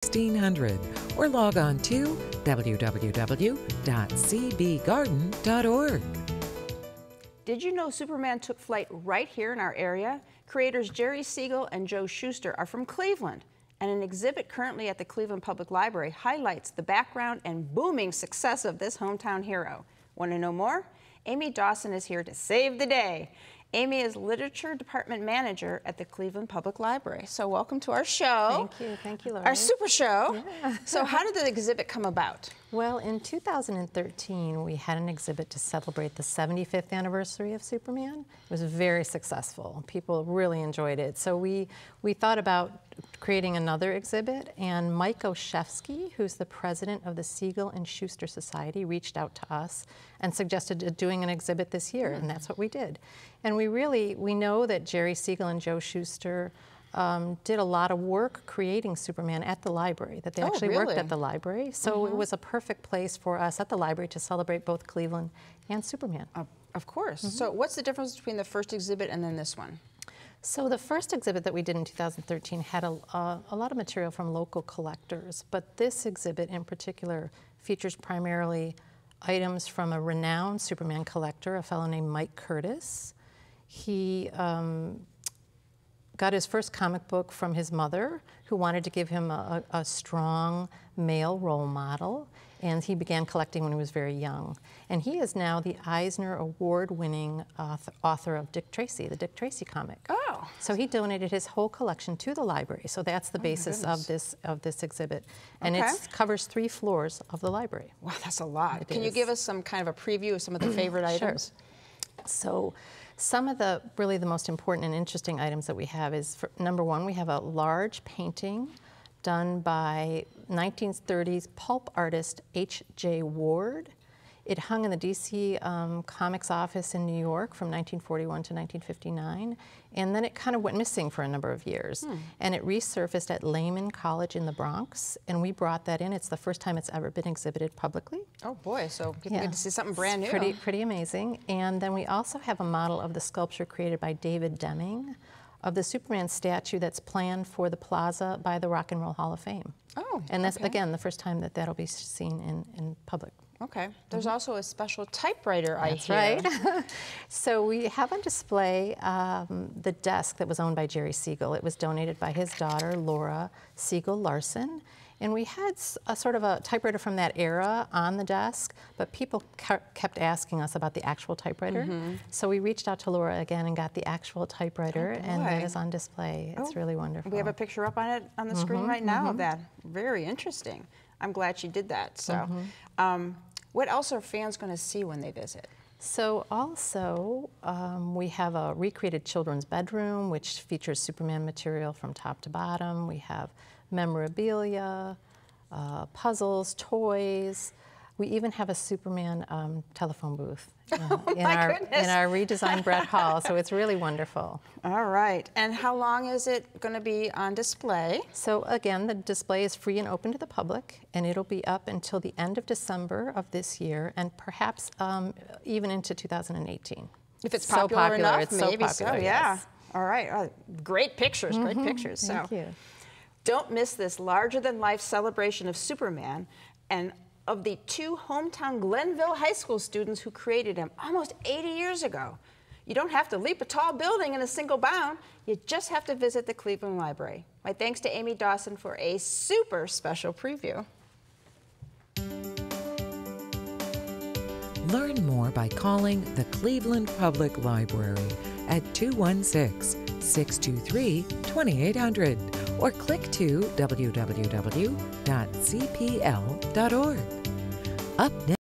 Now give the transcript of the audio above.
1600 or log on to www.cbgarden.org. Did you know Superman took flight right here in our area? Creators Jerry Siegel and Joe Shuster are from Cleveland, and an exhibit currently at the Cleveland Public Library highlights the background and booming success of this hometown hero. Want to know more? Amy Dawson is here to save the day. Amy is Literature Department Manager at the Cleveland Public Library. So welcome to our show. Thank you, Laurie. Our super show. Yeah. So how did the exhibit come about? Well, in 2013, we had an exhibit to celebrate the 75th anniversary of Superman. It was very successful. People really enjoyed it. So we thought about creating another exhibit, and Mike Oshefsky, who's the president of the Siegel and Shuster Society, reached out to us and suggested doing an exhibit this year, and that's what we did. And we know that Jerry Siegel and Joe Shuster did a lot of work creating Superman at the library, that they actually worked at the library. So it was a perfect place for us at the library to celebrate both Cleveland and Superman. Of course. So what's the difference between the first exhibit and then this one? So the first exhibit that we did in 2013 had a lot of material from local collectors, but this exhibit in particular features primarily items from a renowned Superman collector, a fellow named Mike Curtis. He got his first comic book from his mother, who wanted to give him a strong male role model, and he began collecting when he was very young. And he is now the Eisner Award-winning author of Dick Tracy, the Dick Tracy comic. Oh. So he donated his whole collection to the library. So that's the basis of this exhibit. And it covers 3 floors of the library. Wow, that's a lot. Can you give us some kind of a preview of some of the favorite items? So some of the most important and interesting items that we have is, number one, we have a large painting done by 1930s pulp artist H.J. Ward. It hung in the DC Comics office in New York from 1941 to 1959, and then it kind of went missing for a number of years. And it resurfaced at Lehman College in the Bronx, and we brought that in. It's the first time it's ever been exhibited publicly. Oh boy, so people get to see something brand new. Pretty amazing. And then we also have a model of the sculpture created by David Deming of the Superman statue that's planned for the plaza by the Rock and Roll Hall of Fame. Oh, and that's, again, the first time that that'll be seen in public. Okay. There's also a special typewriter, I hear. That's right. So we have on display the desk that was owned by Jerry Siegel. It was donated by his daughter, Laura Siegel Larson. And we had a sort of a typewriter from that era on the desk, but people kept asking us about the actual typewriter. So we reached out to Laura again and got the actual typewriter, and that is on display. It's really wonderful. We have a picture up on the screen right now of that. Very interesting. I'm glad she did that. So, what else are fans going to see when they visit? So also, we have a recreated children's bedroom, which features Superman material from top to bottom. We have memorabilia, puzzles, toys. We even have a Superman telephone booth in our redesigned Brett Hall, so it's really wonderful. All right, and how long is it going to be on display? So again, the display is free and open to the public, and it'll be up until the end of December of this year, and perhaps even into 2018. If it's popular enough, it's maybe so popular, so, yeah. yes. All right, great pictures, great pictures. Thank you. Don't miss this larger-than-life celebration of Superman and of the 2 hometown Glenville High School students who created him almost 80 years ago. You don't have to leap a tall building in a single bound. You just have to visit the Cleveland Library. My thanks to Amy Dawson for a super special preview. Learn more by calling the Cleveland Public Library at 216-623-2800 or click to www.cpl.org. Up next.